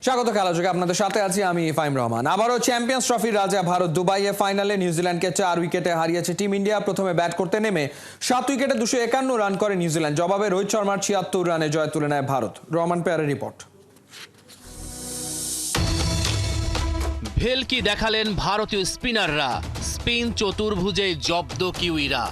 স্বাগত খেলাযোগে আপনাদের সাথে আছি আমি ফাইম রহমান। আবারও চ্যাম্পিয়ন্স ট্রফির রাজা ভারত দুবাইয়ে ফাইনালে নিউজিল্যান্ডকে 4 উইকেটে হারিয়েছে টিম ইন্ডিয়া। প্রথমে ব্যাট করতে নেমে 7 উইকেটে 251 রান করে নিউজিল্যান্ড। জবাবে রোহিত শর্মার 76 রানে জয় তুলে নেয় ভারত। রহমান পেয়ারের রিপোর্ট। ভেলকি দেখালেন ভারতীয় স্পিনাররা, স্পিন চতুর্ভুজে জব্দ কিউইরা।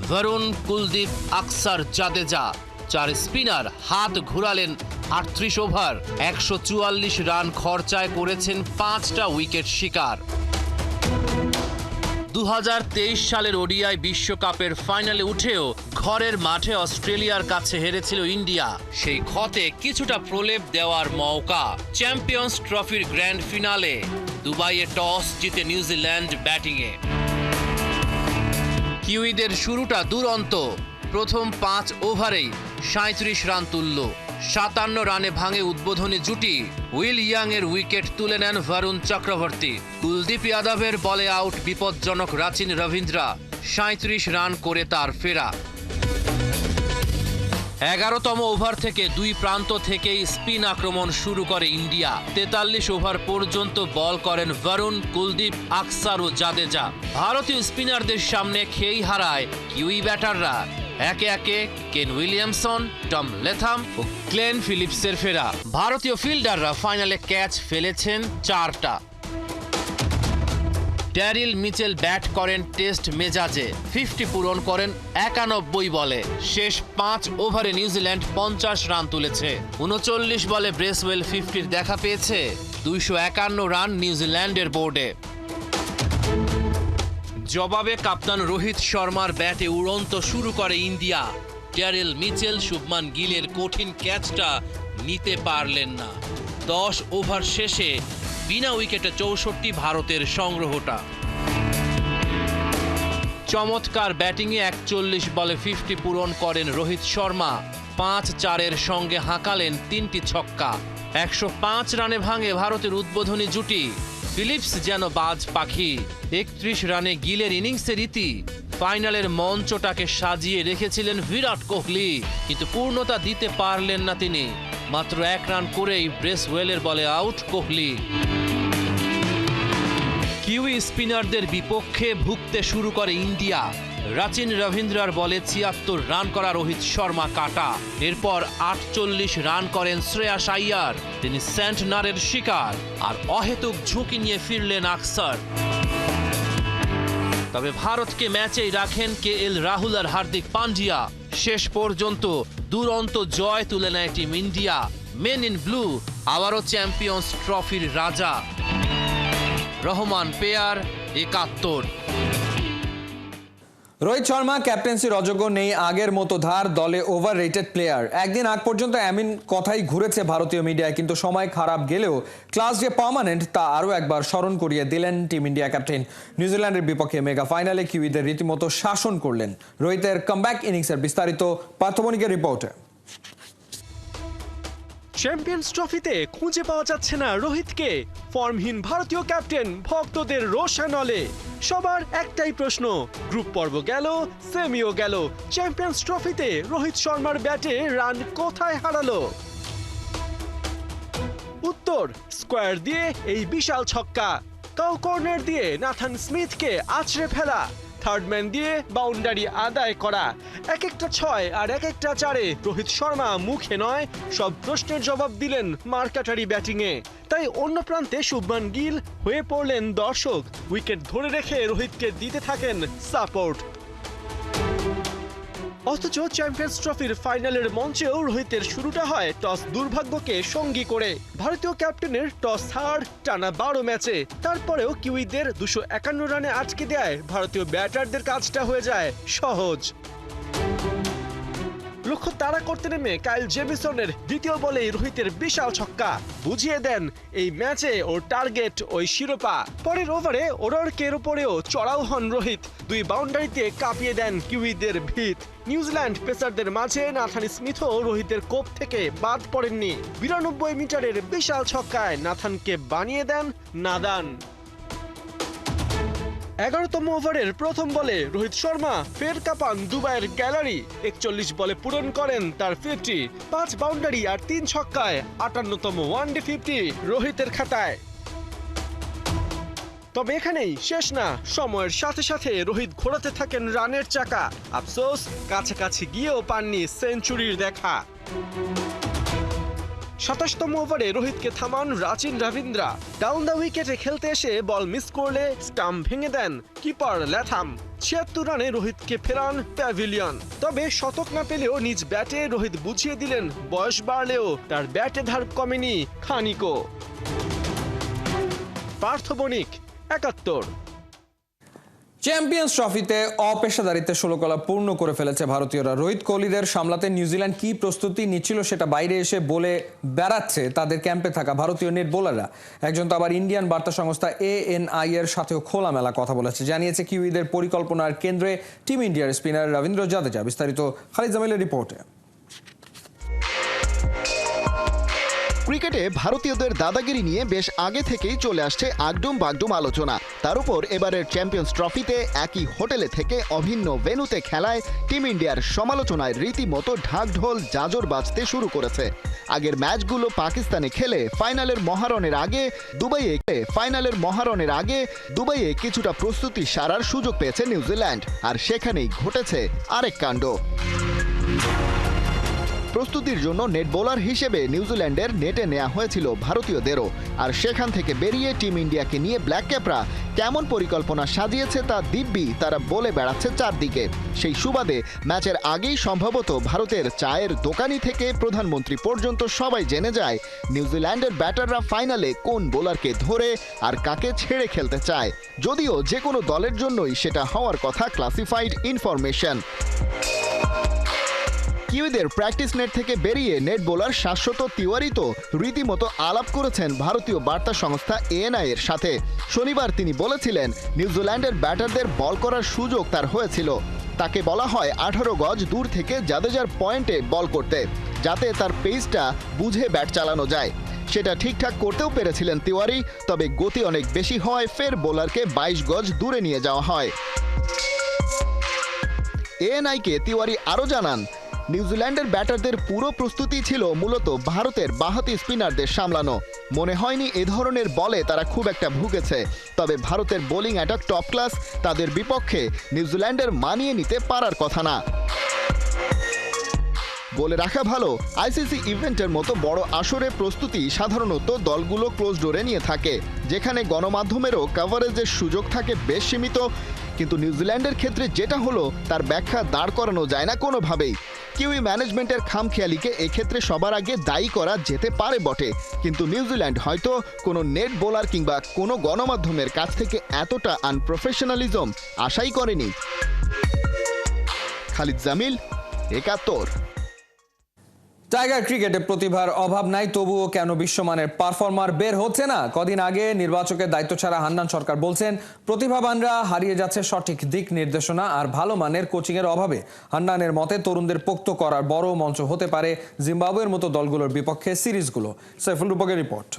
বরুণ, কুলদীপ, আকসার, জাদেজা 4 স্পিনার হাত ঘুরালেন 38 ওভার। 144 রান খরচায় করেছেন 5টা উইকেট শিকার। 2023 সালের ওডিআই বিশ্বকাপের ফাইনালে উঠেও ঘরের মাঠে অস্ট্রেলিয়ার কাছে হেরেছিল ইন্ডিয়া। সেই ক্ষতে কিছুটা প্রলেপ দেওয়ার মৌকা চ্যাম্পিয়ন্স ট্রফির গ্র্যান্ড ফিনালে। দুবাইয়ে টস জিতে নিউজিল্যান্ড ব্যাটিংয়ে। কিউইদের শুরুটা দুরন্ত। প্রথম 5 ওভারেই 37 রান তুলল। 57 রানে ভাঙে উদ্বোধনী জুটি। উইল ইয়াং এর উইকেট তুলে নেন বরুণ চক্রবর্তী। কুলদীপ যাদবের বলে আউট বিপজ্জনক রাচিন রবীন্দ্রা। 37 রান করে তার ফেরা। 11তম ওভার থেকে দুই প্রান্ত থেকেই স্পিন আক্রমণ শুরু করে ইন্ডিয়া। 43 ওভার পর্যন্ত বল করেন বরুণ, কুলদীপ, আকসার ও জাদেজা। ভারতীয় স্পিনারদের সামনে খেই হারায় কিউই ব্যাটাররা। একে একে কেন উইলিয়ামসন, টম লেথাম ও গ্লেন ফিলিপসের ফেরা। ভারতীয় ফিল্ডাররা ফাইনালে ক্যাচ ফেলেছেন 4টা। ড্যারিল মিচেল ব্যাট করেন টেস্ট মেজাজে। 50 পূরণ করেন 91 বলে। শেষ 5 ওভারে নিউজিল্যান্ড 50 রান তুলেছে। 39 বলে ব্রেসওয়েল 50-র দেখা পেয়েছে। 251 রান নিউজিল্যান্ডের বোর্ডে। জবাবে কাপ্তান রোহিত শর্মার ব্যাটে উড়ন্ত শুরু করে ইন্ডিয়া। ড্যারিল মিচেল শুভমান গিলের কঠিন ক্যাচটা নিতে পারলেন না। 10 ওভার শেষে বিনা উইকেটে 64 ভারতের সংগ্রহটা। চমৎকার ব্যাটিংয়ে 41 বলে 50 পূরণ করেন রোহিত শর্মা। 5-4-এর সঙ্গে হাঁকালেন 3টি ছক্কা। 105 রানে ভাঙে ভারতের উদ্বোধনী জুটি। ফিলিপস যেন বাজ পাখি। 31 রানে গিলের ইনিংসের ইতি। ফাইনালের মঞ্চটাকে সাজিয়ে রেখেছিলেন বিরাট কোহলি, কিন্তু পূর্ণতা দিতে পারলেন না তিনি। মাত্র 1 রান করেই ব্রেসওয়েলের বলে আউট কোহলি। কিউই স্পিনারদের বিপক্ষে ভুগতে শুরু করে ইন্ডিয়া। রাচিন রবীন্দ্রার বলে 76 রান করা রোহিত শর্মা কাটা। এরপর 48 রান করেন শ্রেয়াস আইয়ার। তিনি সেন্টনারের শিকার। আর অহেতুক ঝুঁকি নিয়ে ফিরলেন আকসার। তবে ভারতকে ম্যাচেই রাখেন KL রাহুল আর হার্দিক পান্ডিয়া। শেষ পর্যন্ত দুরন্ত জয় তুলে নেয় team India. Men in blue আবারও চ্যাম্পিয়ন্স ট্রফির রাজা। রহমান পেয়ার 71। রোহিত শর্মা ক্যাপ্টেন্সির অযোগ্য, নেই আগের মতো ধার, দলে ওভার রেটেড প্লেয়ার। একদিন আগ পর্যন্ত এমন কথাই ঘুরেছে ভারতীয় মিডিয়ায়, কিন্তু সময় খারাপ গেলেও ক্লাস যে পার্মানেন্ট তা আরও একবার স্মরণ করিয়ে দিলেন টিম ইন্ডিয়া ক্যাপ্টেন। নিউজিল্যান্ডের বিপক্ষে মেগা ফাইনালে কিউইদের রীতিমতো শাসন করলেন। রোহিতের কামব্যাক ইনিংসের বিস্তারিত পার্থবণিকের রিপোর্টে। চ্যাম্পিয়ন্স ট্রফিতে খুঁজে পাওয়া যাচ্ছে না রোহিতকে। ফর্মহীন ভারতীয় ক্যাপ্টেন ভক্তদের রোষানলে। সবার একটাই প্রশ্ন, গ্রুপ পর্ব গেল, সেমিও গেল, চ্যাম্পিয়ন্স ট্রফিতে রোহিত শর্মার ব্যাটে রান কোথায় হারালো? উত্তর, স্কোয়ার দিয়ে এই বিশাল ছক্কা, কাউ কর্নার দিয়ে নাথান স্মিথকে আছড়ে ফেলা, থার্ডম্যান দিয়ে বাউন্ডারি আদায় করা। এক একটা 6 আর এক একটা 4-এ রোহিত শর্মা মুখে নয় সব প্রশ্নের জবাব দিলেন মার্কাটারি ব্যাটিংয়ে। তাই অন্য প্রান্তে শুভমান গিল হয়ে পড়লেন দর্শক। উইকেট ধরে রেখে রোহিতকে দিতে থাকেন সাপোর্ট। অথচ চ্যাম্পিয়ন্স ট্রফির ফাইনালের মঞ্চেও রোহিতের শুরুটা হয় টস দুর্ভাগ্যকে সঙ্গী করে। ভারতীয় ক্যাপ্টেনের টস হার টানা 12 ম্যাচে। তারপরেও কিউইদের 251 রানে আটকে দেয় ভারতীয় ব্যাটারদের কাজটা হয়ে যায় সহজ। লক্ষ্য তাড়া করতে নেমে কাইল জেমিসনের দ্বিতীয় বলেই রোহিতের বিশাল ছক্কা বুঝিয়ে দেন এই ম্যাচে ওর টার্গেট ওই শিরোপা। পরের ওভারে ওরারকের উপরেও চড়াও হন রোহিত। 2 বাউন্ডারিতে কাঁপিয়ে দেন কিউইদের ভিত। নিউজিল্যান্ড পেসারদের মাঝে নাথান স্মিথও রোহিতের কোপ থেকে বাদ পড়েননি। 92 মিটারের বিশাল ছক্কায় নাথানকে বানিয়ে দেন নাদান। 11তম ওভারের প্রথম বলে রোহিত শর্মা ফের কাঁপান দুবাইয়ের গ্যালারি। 41 বলে পূরণ করেন তার 50, 5 বাউন্ডারি আর 3 ছক্কায় 58তম ওয়ানডে 50 রোহিতের খাতায়। তবে এখানেই শেষ না, সময়ের সাথে সাথে রোহিত ঘোরাতে থাকেন রানের চাকা। আফসোস, কাছাকাছি গিয়েও পাননি সেঞ্চুরির দেখা। 27তম ওভারে রোহিতকে থামান রাচিন রবীন্দ্রা। ডাউন দ্য উইকেটে খেলতে এসে বল মিস করলে স্টাম্প ভেঙে দেন কিপার ল্যাথাম। 76 রানে রোহিতকে ফেরান প্যাভিলিয়ন। তবে শতক না পেলেও নিজ ব্যাটে রোহিত বুঝিয়ে দিলেন বয়স বাড়লেও তার ব্যাটে ধার কমেনি খানিকও। পার্থ বণিক, 71। চ্যাম্পিয়ন্স ট্রফিতে অপেশাদারিত্বে 16 কলা পূর্ণ করে ফেলেছে ভারতীয়রা। রোহিত কোহলিদের সামলাতে নিউজিল্যান্ড কি প্রস্তুতি নিচ্ছিল সেটা বাইরে এসে বলে বেড়াচ্ছে তাদের ক্যাম্পে থাকা ভারতীয় নেট বোলাররা। একজন তো আবার ইন্ডিয়ান বার্তা সংস্থা ANI এর সাথেও খোলামেলা কথা বলেছে, জানিয়েছে কিউইদের পরিকল্পনার কেন্দ্রে টিম ইন্ডিয়ার স্পিনার রবীন্দ্র জাদেজা। বিস্তারিত খালিদ জামিলের রিপোর্টে। ক্রিকেটে ভারতীয়দের দাদাগিরি নিয়ে বেশ আগে থেকেই চলে আসছে আগডুম বাগডুম আলোচনা। তার উপর এবারের চ্যাম্পিয়ন্স ট্রফিতে একই হোটেলে থেকে অভিন্ন ভেন্যুতে খেলায় টিম ইন্ডিয়ার সমালোচনায় রীতিমতো ঢাকঢোল জাজর বাজতে শুরু করেছে। আগের ম্যাচগুলো পাকিস্তানে খেলে ফাইনালের মহারণের আগে দুবাইয়ে কিছুটা প্রস্তুতি সারার সুযোগ পেয়েছে নিউজিল্যান্ড, আর সেখানেই ঘটেছে আরেক কাণ্ড। প্রস্তুতির জন্য নেট বোলার হিসেবে নিউজিল্যান্ডের নেটে নেওয়া হয়েছিল ভারতীয়দেরও, আর সেখান থেকে বেরিয়ে টিম ইন্ডিয়াকে নিয়ে ব্ল্যাক ক্যাপরা কেমন পরিকল্পনা সাজিয়েছে তা দিব্যি তারা বলে বেড়াচ্ছে চারদিকে। সেই সুবাদে ম্যাচের আগেই সম্ভবত ভারতের চায়ের দোকানি থেকে প্রধানমন্ত্রী পর্যন্ত সবাই জেনে যায় নিউজিল্যান্ডের ব্যাটাররা ফাইনালে কোন বোলারকে ধরে আর কাকে ছেড়ে খেলতে চায়, যদিও যে কোনো দলের জন্যই সেটা হওয়ার কথা ক্লাসিফাইড ইনফরমেশন। কিউইদের প্র্যাকটিস নেট থেকে বেরিয়ে নেট বোলার শাশ্বত তিওয়ারি তো রীতিমতো আলাপ করেছেন ভারতীয় বার্তা সংস্থা ANI এর সাথে। শনিবার তিনি বলেছিলেন নিউজিল্যান্ডের ব্যাটারদের বল করার সুযোগ তার হয়েছিল। তাকে বলা হয় 18 গজ দূর থেকে জাদেজার পয়েন্টে বল করতে, যাতে তার পেসটা বুঝে ব্যাট চালানো যায়। সেটা ঠিকঠাক করতেও পেরেছিলেন তিওয়ারি, তবে গতি অনেক বেশি হওয়ায় ফের বোলারকে 22 গজ দূরে নিয়ে যাওয়া হয়। ANI-কে তিওয়ারি আরও জানান, নিউজিল্যান্ডের ব্যাটারদের পুরো প্রস্তুতি ছিল মূলত ভারতের বাঁহাতি স্পিনারদের সামলানো। মনে হয়নি এ ধরনের বলে তারা খুব একটা ভুগেছে, তবে ভারতের বোলিং অ্যাটাক টপ ক্লাস, তাদের বিপক্ষে নিউজিল্যান্ডের মানিয়ে নিতে পারার কথা না। বলে রাখা ভালো, আইসিসি ইভেন্টের মতো বড় আসরে প্রস্তুতি সাধারণত দলগুলো ক্লোজ ডোরে নিয়ে থাকে, যেখানে গণমাধ্যমেরও কভারেজের সুযোগ থাকে বেশ সীমিত। কিন্তু নিউজিল্যান্ডের ক্ষেত্রে যেটা হলো তার ব্যাখ্যা দাঁড় করানো যায় না কোনোভাবেই। কিউই ম্যানেজমেন্টের খামখেয়ালিকে এক্ষেত্রে সবার আগে দায়ী করা যেতে পারে বটে, কিন্তু নিউজিল্যান্ড হয়তো কোনো নেট বোলার কিংবা কোনো গণমাধ্যমের কাছ থেকে এতটা আনপ্রফেশনালিজম আশাই করেনি। খালিদ জামিল, 71। টাইগার ক্রিকেটে প্রতিভার অভাব নাই, তবুও কেন বিশ্বমানের পারফর্মার বের হচ্ছে না? কদিন আগে নির্বাচকের দায়িত্ব ছাড়া হান্নান সরকার বলছেন প্রতিভাবানরা হারিয়ে যাচ্ছে সঠিক দিক নির্দেশনা আর ভালো মানের কোচিংয়ের অভাবে। হান্নানের মতে তরুণদের পোক্ত করার বড় মঞ্চ হতে পারে জিম্বাবুয়ের মতো দলগুলোর বিপক্ষে সিরিজগুলো। সাইফুল রূপকের রিপোর্ট।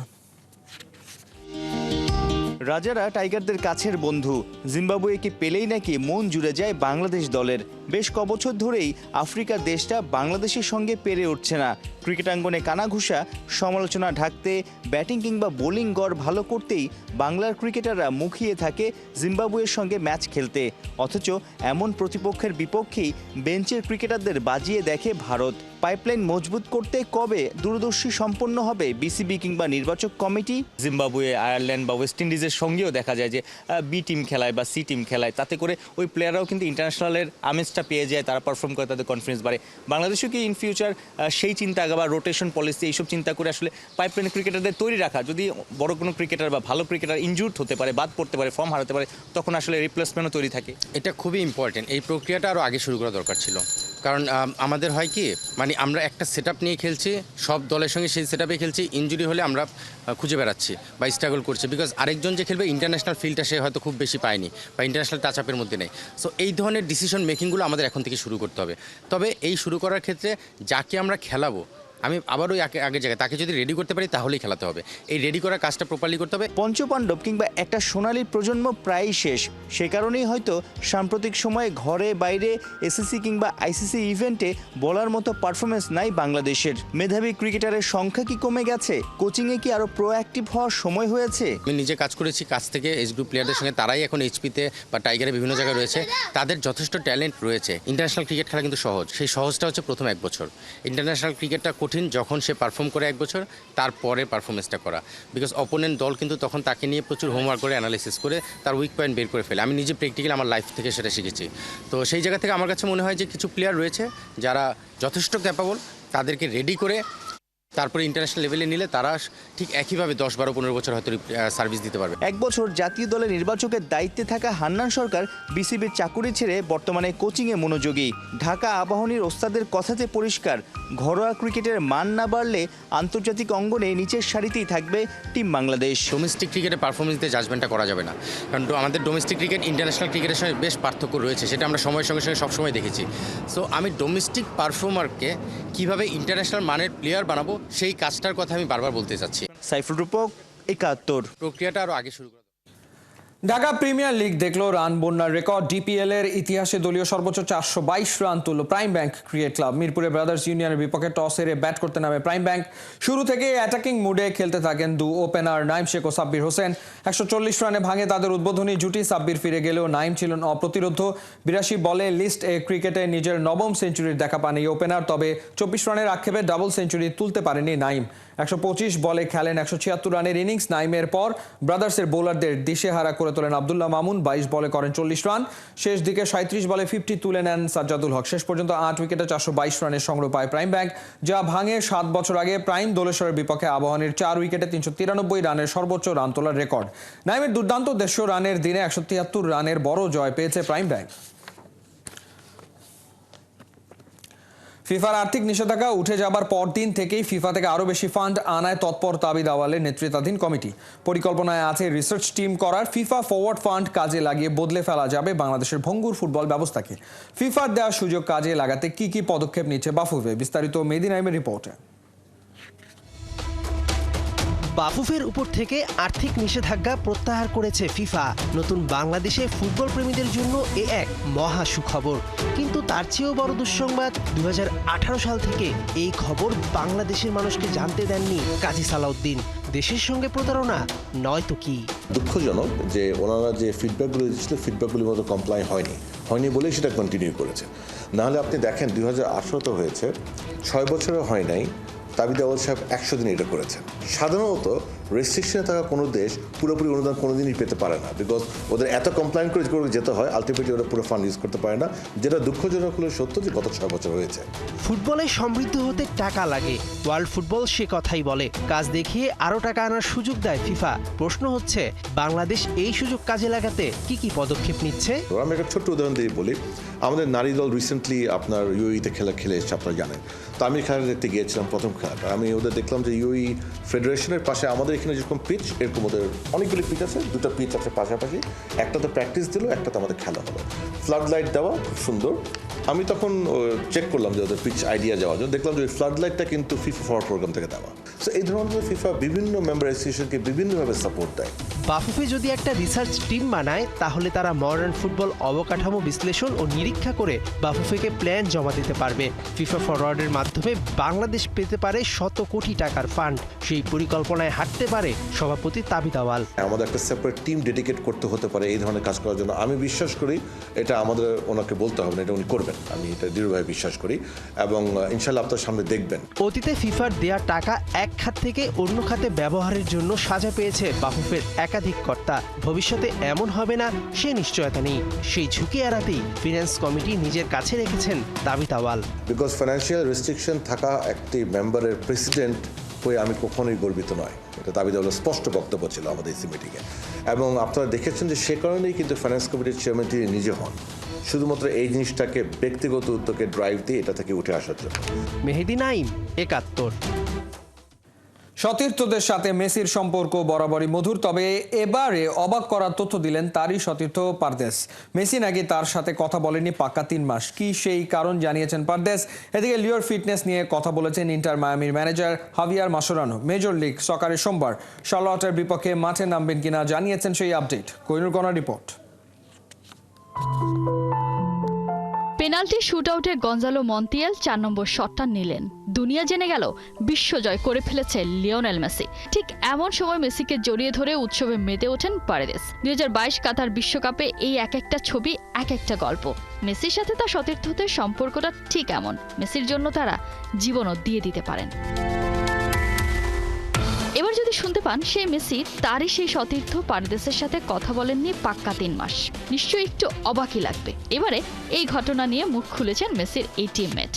রাজারা টাইগারদের কাছের বন্ধু, জিম্বাবুয়েকে পেলেই নাকি মন জুড়ে যায় বাংলাদেশ দলের। বেশ কবছর ধরেই আফ্রিকার দেশটা বাংলাদেশের সঙ্গে পেরে উঠছে না। ক্রিকেটাঙ্গনে কানাঘুষা, সমালোচনা ঢাকতে, ব্যাটিং কিংবা বোলিং গড় ভালো করতেই বাংলার ক্রিকেটাররা মুখিয়ে থাকে জিম্বাবুয়ের সঙ্গে ম্যাচ খেলতে। অথচ এমন প্রতিপক্ষের বিপক্ষেই বেঞ্চের ক্রিকেটারদের বাজিয়ে দেখে ভারত। পাইপলাইন মজবুত করতে কবে দূরদর্শী সম্পন্ন হবে বিসিবি কিংবা নির্বাচক কমিটি? জিম্বাবুয়ে, আয়ারল্যান্ড বা ওয়েস্ট ইন্ডিজের সঙ্গেও দেখা যায় যে বি টিম খেলায় বা সি টিম খেলায়, তাতে করে ওই প্লেয়াররাও কিন্তু ইন্টারন্যাশনালের আমেজটা পেয়ে যায়, তারা পারফর্ম করে, তাদের কনফিডেন্স বাড়ে। বাংলাদেশেও কি ইন ফিউচার সেই চিন্তা বা রোটেশন পলিসি এইসব চিন্তা করে আসলে পাইপলাইন ক্রিকেটারদের তৈরি রাখা? যদি বড় কোনো ক্রিকেটার বা ভালো ক্রিকেটার ইনজুর্ড হতে পারে, বাদ পড়তে পারে, ফর্ম হারাতে পারে, তখন আসলে রিপ্লেসমেন্টও তৈরি থাকে। এটা খুবই ইম্পর্টেন্ট। এই প্রক্রিয়াটা আরও আগে শুরু করা দরকার ছিল, কারণ আমাদের হয় কি, মানে আমরা একটা সেট নিয়ে খেলছি, সব দলের সঙ্গে সেই সেট খেলছি, ইনজুরি হলে আমরা খুঁজে বেড়াচ্ছি বা স্ট্রাগল করছি, বিকজ আরেকজন যে খেলবে ইন্টারন্যাশনাল ফিল্ডটা সে হয়তো খুব বেশি পায়নি বা ইন্টারন্যাশনাল টাচ আপের মধ্যে নেই। সো এই ধরনের ডিসিশন মেকিংগুলো আমাদের এখন থেকে শুরু করতে হবে। তবে এই শুরু করার ক্ষেত্রে যাকে আমরা খেলাবো আমি আবার ওই আগের জায়গায় তাকে যদি রেডি করতে পারি তাহলেই খেলাতে হবে। এই রেডি করার কাজটা প্রপারলি করতে হবে। পঞ্চপাণ্ডব কিংবা একটা সোনালী প্রজন্ম প্রায়ই শেষ। সে কারণেই হয়তো সাম্প্রতিক সময়ে ঘরে বাইরে এসএসসি কিংবা আইসিসি ইভেন্টে বলার মতো পারফরমেন্স নাই বাংলাদেশের। মেধাবী ক্রিকেটারের সংখ্যা কি কমে গেছে? কোচিংয়ে কি আরও প্রোঅ্যাক্টিভ হওয়ার সময় হয়েছে? আমি নিজে কাজ করেছি, কাজ থেকে এজ গ্রুপ প্লেয়ারদের সঙ্গে, তারাই এখন এইচপিতে বা টাইগারে বিভিন্ন জায়গায় রয়েছে। তাদের যথেষ্ট ট্যালেন্ট রয়েছে। ইন্টারন্যাশনাল ক্রিকেট খেলা কিন্তু সহজ, সেই সহজটা হচ্ছে প্রথম 1 বছর। ইন্টারন্যাশনাল ক্রিকেটটা কঠিন যখন সে পারফর্ম করে 1 বছর, তারপরে পারফরমেন্সটা করা। বিকজ অপোনেন্ট দল কিন্তু তখন তাকে নিয়ে প্রচুর হোমওয়ার্ক করে, অ্যানালিসিস করে তার উইক পয়েন্ট বের করে ফেলে। আমি নিজে প্র্যাকটিক্যালি আমার লাইফ থেকে সেটা শিখেছি। তো সেই জায়গা থেকে আমার কাছে মনে হয় যে কিছু প্লেয়ার রয়েছে যারা যথেষ্ট ক্যাপাবল, তাদেরকে রেডি করে তারপরে ইন্টারন্যাশনাল লেভেলে নিলে তারা ঠিক একইভাবে 10, 12, 15 বছর হয়তো সার্ভিস দিতে পারবে। 1 বছর জাতীয় দলের নির্বাচকের দায়িত্বে থাকা হান্নান সরকার বিসিবির চাকুরি ছেড়ে বর্তমানে কোচিংয়ে মনোযোগী। ঢাকা আবাহনীর ওস্তাদের কথাতে পরিষ্কার, ঘরোয়া ক্রিকেটের মান না বাড়লে আন্তর্জাতিক অঙ্গনে নিচের সারিতেই থাকবে টিম বাংলাদেশ। ডোমেস্টিক ক্রিকেটে পারফরমেন্স দিয়ে জাজমেন্টটা করা যাবে না, কারণ আমাদের ডোমেস্টিক ক্রিকেট ইন্টারন্যাশনাল ক্রিকেটের সঙ্গে বেশ পার্থক্য রয়েছে, সেটা আমরা সময়ের সঙ্গে সঙ্গে সবসময় দেখেছি। সো আমি ডোমেস্টিক পারফর্মারকে কীভাবে ইন্টারন্যাশনাল মানের প্লেয়ার বানাবো সেই কাজটার কথা আমি বারবার বলতে চাচ্ছি। সাইফুল রূপক, 71। প্রক্রিয়াটা আরও আগে শুরু করা। ঢাকা প্রিমিয়ার লিগ দেখলো রান বন্যার রেকর্ড। ডিপিএল এর ইতিহাসে দলীয় সর্বোচ্চ 422 রান তুলল প্রাইম ব্যাংক ক্রিকেট ক্লাব। মিরপুরে ব্রাদার্স ইউনিয়নের বিপক্ষে টস হেরে ব্যাট করতে নামে প্রাইম ব্যাংক। শুরু থেকে অ্যাটাকিং মুডে খেলতে থাকেন দু ওপেনার নাইম শেখ ও সাব্বির হোসেন। 140 রানে ভাঙে তাদের উদ্বোধনী জুটি। সাব্বির ফিরে গেলেও নাইম ছিলেন অপ্রতিরোধ্য। 82 বলে লিস্ট এ ক্রিকেটে নিজের নবম সেঞ্চুরির দেখা পান এই ওপেনার। তবে 24 রানের আক্ষেপে ডাবল সেঞ্চুরি তুলতে পারেনি নাইম। 125 বলে খেলেন 176 রানের ইনিংস। নাইমের পর ব্রাদার্সের বোলারদের দিশেহারা করে তোলেন আব্দুল্লাহ মামুন। 22 বলে করেন 40 রান। শেষ দিকে 37 বলে 50 তুলে নেন সাজ্জাদুল হক। শেষ পর্যন্ত 8 উইকেটে 422 রানের সংগ্রহ পায় প্রাইম ব্যাংক, যা ভাঙে 7 বছর আগে প্রাইম দোলেশ্বরের বিপক্ষে আবাহনীর 4 উইকেটে 393 রানের সর্বোচ্চ রান তোলার রেকর্ড। নাইমের দুর্দান্ত 150 রানের দিনে 173 রানের বড় জয় পেয়েছে প্রাইম ব্যাংক। ফিফার আর্থিক নিষেধাজ্ঞা উঠে যাবার পরদিন থেকেই ফিফা থেকে আরও বেশি ফান্ড আনায় তৎপর তাবিদ আওয়ালের নেতৃত্বাধীন কমিটি। পরিকল্পনায় আছে রিসার্চ টিম করার। ফিফা ফরওয়ার্ড ফান্ড কাজে লাগিয়ে বদলে ফেলা যাবে বাংলাদেশের ভঙ্গুর ফুটবল ব্যবস্থাকে। ফিফার দেওয়া সুযোগ কাজে লাগাতে কি কি পদক্ষেপ নিচ্ছে বাফুফে, বিস্তারিত মেহেদী নাইমের রিপোর্টে। বাফুফের উপর থেকে আর্থিক নিষেধাজ্ঞা প্রত্যাহার করেছে ফিফা। নতুন বাংলাদেশে ফুটবল প্রেমীদের জন্য এ এক মহা সুখবর। কিন্তু তার চেয়েও বড় দুঃসংবাদ, 2018 সাল থেকে এই খবর বাংলাদেশের মানুষকে জানতে দেননি কাজী সালাউদ্দিন। দেশের সঙ্গে প্রতারণা নয়তো কি? দুঃখজনক যে ওনারা যে ফিডব্যাকগুলো দিচ্ছিল, ফিডব্যাকগুলির মতো কমপ্লাই হয়নি বলেই সেটা কন্টিনিউ করেছে। নাহলে আপনি দেখেন 2018 হয়েছে, 6 বছরে হয় নাই। তাবিদ আওয়াল সাহেব 100 দিন এটা করেছেন। সাধারণত রেস্ট্রিকশনে থাকা কোনো দেশ পুরোপুরি অনুদান কোনোদিনই পেতে পারে না, বিকজ ওদের এত কমপ্লাইন করে যেতে হয়, আলটিমেটলি ওরা পুরো ফান্ড ইউজ করতে পারে না, যেটা দুঃখজনক হলে সত্য যে গত 6 বছর হয়েছে। ফুটবলে সমৃদ্ধ হতে টাকা লাগে, ওয়ার্ল্ড ফুটবল সে কথাই বলে। কাজ দেখিয়ে আরও টাকা আনার সুযোগ দেয় ফিফা। প্রশ্ন হচ্ছে, বাংলাদেশ এই সুযোগ কাজে লাগাতে কি কি পদক্ষেপ নিচ্ছে? আমি একটা ছোট্ট উদাহরণ দিয়ে বলি। আমাদের নারী দল রিসেন্টলি আপনার ইউএইতে খেলে এসেছে, আপনারা জানেন। তো আমি খেলা দেখতে গিয়েছিলাম, প্রথম খেলাটা আমি ওদের দেখলাম যে ইউএই ফেডারেশনের পাশে আমাদের এখানে যেরকম পিচ, এরকম ওদের অনেকগুলি পিচ আছে, 2টা পিচ আছে পাশাপাশি। একটাতে প্র্যাকটিস দিল, একটাতে আমাদের খেলা হলো। ফ্লাড লাইট দেওয়া, খুব সুন্দর। আমি তখন চেক করলাম যে ওদের পিচ আইডিয়া যাওয়ার জন্য, দেখলাম যে ওই ফ্লাড লাইটটা কিন্তু ফিফা ফরওয়ার্ড প্রোগ্রাম থেকে দেওয়া। সো এই ধরনের ফিফা বিভিন্ন মেম্বার অ্যাসোসিয়েশনকে বিভিন্নভাবে সাপোর্ট দেয়। বাফুফে যদি একটা রিসার্চ টিম বানায়, তাহলে তারা মডার্ন ফুটবল অবকাঠামো বিশ্লেষণ ও নিরীক্ষা করে বাফুফেকে প্ল্যান জমা দিতে পারবে। ফিফা ফরওয়ার্ডের মাধ্যমে বাংলাদেশ পেতে পারে শত কোটি টাকার ফান্ড। সেই পরিকল্পনায় হাঁটতে পারে সভাপতি তাবিদ আওয়াল। আমাদের একটা সেপারেট টিম ডেডিকেট করতে হতে পারে এই ধরনের কাজ করার জন্য। আমি বিশ্বাস করি এটা আমাদের ওনাকে বলতে হবে না, এটা উনি করবেন, আমি এটা দৃঢ়ভাবে বিশ্বাস করি এবং ইনশাআল্লাহ আপনার সামনে দেখবেন। অতীতে ফিফার দেয়া টাকা এক খাত থেকে অন্য খাতে ব্যবহারের জন্য সাজা পেয়েছে বাফুফের একাধিক কর্তা। ভবিষ্যতে এমন হবে না সে নিশ্চয়তা নেই। সেই ঝুঁকি এড়াতেই ফিন্যান্স কমিটি নিজের কাছে রেখেছেন তাবিদ আওয়াল। বিকজ ফাইন্যান্সিয়াল রেস্ট্রিকশন থাকা একটি মেম্বারের প্রেসিডেন্ট হয়ে আমি কখনোই গর্বিত নয়। এটা তাবিদ আওয়ালের স্পষ্ট বক্তব্য ছিল আমাদের ইসি মিটিংয়ে, এবং আপনারা দেখেছেন যে সে কারণেই কিন্তু ফাইন্যান্স কমিটির চেয়ারম্যান তিনি নিজে হন, শুধুমাত্র এই জিনিসটাকে ব্যক্তিগত উদ্যোগে ড্রাইভ দিয়ে এটা থেকে উঠে আসার জন্য। মেহেদী নাইম, 71। সতীর্থদের সাথে মেসির সম্পর্ক বরাবরই মধুর, তবে এবারে অবাক করার তথ্য দিলেন তারই সতীর্থ পারদেস। মেসি নাকি তার সাথে কথা বলেনি পাক্কা 3 মাস। কি সেই কারণ জানিয়েছেন পারদেস। এদিকে লিওর ফিটনেস নিয়ে কথা বলেছেন ইন্টার মায়ামির manager Javier Mascherano. Major league সকারে সোমবার শার্লটের বিপক্ষে মাঠে নামবেন কিনা জানিয়েছেন সেই আপডেট। কোহিনুর কণা রিপোর্ট। পেনাল্টি শুটআউটে গঞ্জালো মন্তিয়াল 4 নম্বর শটটা নিলেন। দুনিয়া জেনে গেল বিশ্বজয় করে ফেলেছে লিওনেল মেসি। ঠিক এমন সময় মেসিকে জড়িয়ে ধরে উৎসবে মেতে ওঠেন পারেদেস। 2022 কাতার বিশ্বকাপে এই এক একটা ছবি এক একটা গল্প। মেসির সাথে তার সতীর্থদের সম্পর্কটা ঠিক এমন। মেসির জন্য তারা জীবনও দিয়ে দিতে পারেন। এবার যদি শুনতে পান সেই মেসি তারই সেই সতীর্থ পারদেসের সাথে কথা বলেননি পাক্কা 3 মাস, নিশ্চয়ই একটু অবাকই লাগবে। এবারে এই ঘটনা নিয়ে মুখ খুলেছেন মেসির এই টিমমেট।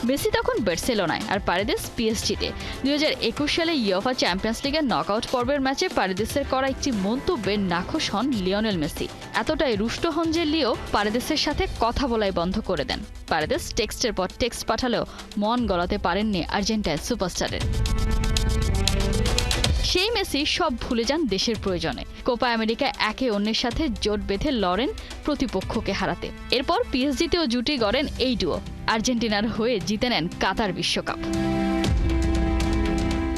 মেসি তখন বার্সেলোনায় আর পারেদেস পিএসজিতে। 2021 সালে ইউএফা চ্যাম্পিয়ন্স লিগের নকআউট পর্বের ম্যাচে পারেদেসের করা একটি মন্তব্যে নাখোশ হন লিওনেল মেসি। এতটাই রুষ্ট হন যে লিও পারেদেসের সাথে কথা বলাই বন্ধ করে দেন। পারেদেস টেক্সটের পর টেক্সট পাঠালেও মন গলাতে পারেননি আর্জেন্টাইন সুপারস্টারের। সেই মেসি সব ভুলে যান দেশের প্রয়োজনে। কোপা আমেরিকায় একে অন্যের সাথে জোট বেঁধে লড়েন প্রতিপক্ষকে হারাতে। এরপর পিএসজিতেও জুটি গড়েন এই ডুও। আর্জেন্টিনার হয়ে জিতে নেন কাতার বিশ্বকাপ।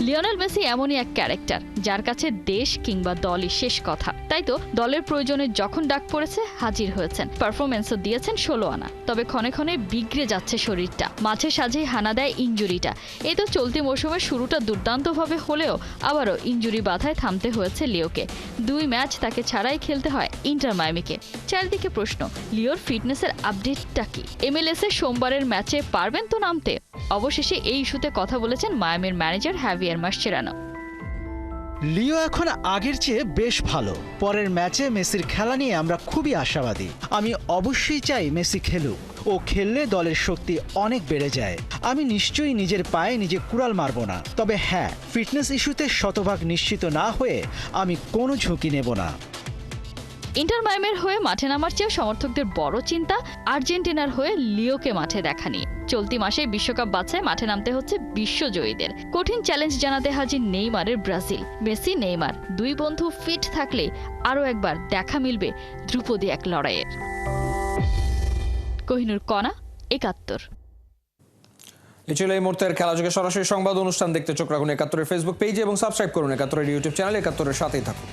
লিওনেল মেসি এমনই এক ক্যারেক্টার যার কাছে দেশ কিংবা দলই শেষ কথা। তাই তো দলের প্রয়োজনে যখন ডাক পড়েছে হাজির হয়েছেন। পারফরমেন্সও দিয়েছেন 16 আনা। তবে ক্ষণে ক্ষণে বিগড়ে যাচ্ছে শরীরটা। মাঝে সাঝেই হানা দেয় ইনজুরিটা। এই তো চলতি মৌসুমের শুরুটা দুর্দান্তভাবে হলেও আবারও ইনজুরি বাধায় থামতে হয়েছে লিওকে। 2 ম্যাচ তাকে ছাড়াই খেলতে হয় ইন্টার মায়ামিকে। চারিদিকে প্রশ্ন, লিওর ফিটনেসের আপডেটটা কি? MLS এর সোমবারের ম্যাচে পারবেন তো নামতে? অবশেষে এই ইস্যুতে কথা বলেছেন মায়ামির ম্যানেজার হাভিয়ার মাসচেরানো। লিও এখন আগের চেয়ে বেশ ভালো। পরের ম্যাচে মেসির খেলা নিয়ে আমরা খুবই আশাবাদী। আমি অবশ্যই চাই মেসি খেলুক। ও খেললে দলের শক্তি অনেক বেড়ে যায়। আমি নিশ্চয়ই নিজের পায়ে নিজে কুড়াল মারব না। তবে হ্যাঁ, ফিটনেস ইস্যুতে শতভাগ নিশ্চিত না হয়ে আমি কোনো ঝুঁকি নেব না। ইন্টার মায়ামির হয়ে মাঠে নামার চেয়ে সমর্থকদের বড় চিন্তা আর্জেন্টিনার হয়ে লিওকে মাঠে দেখা নিয়ে। চলতি মাসে বিশ্বকাপ বাছাই মাঠে নামতে হচ্ছে বিশ্বজয়ীদের। কঠিন চ্যালেঞ্জ জানাতে হাজির নেইমারের ব্রাজিল। মেসি নেইমার 2 বন্ধু ফিট থাকলে আরও একবার দেখা মিলবে ধ্রুপদী এক লড়াইয়ের। কোহিনুর কণা, 71। এই ছিল এই মুহূর্তের খেলাযোগে সরাসরি সংবাদ অনুষ্ঠান। দেখতে চোখ রাখুন 71-এর ফেসবুক পেজে এবং সাবস্ক্রাইব করুন 71-এর ইউটিউব চ্যানেল। 71-এর সাথেই থাকুন।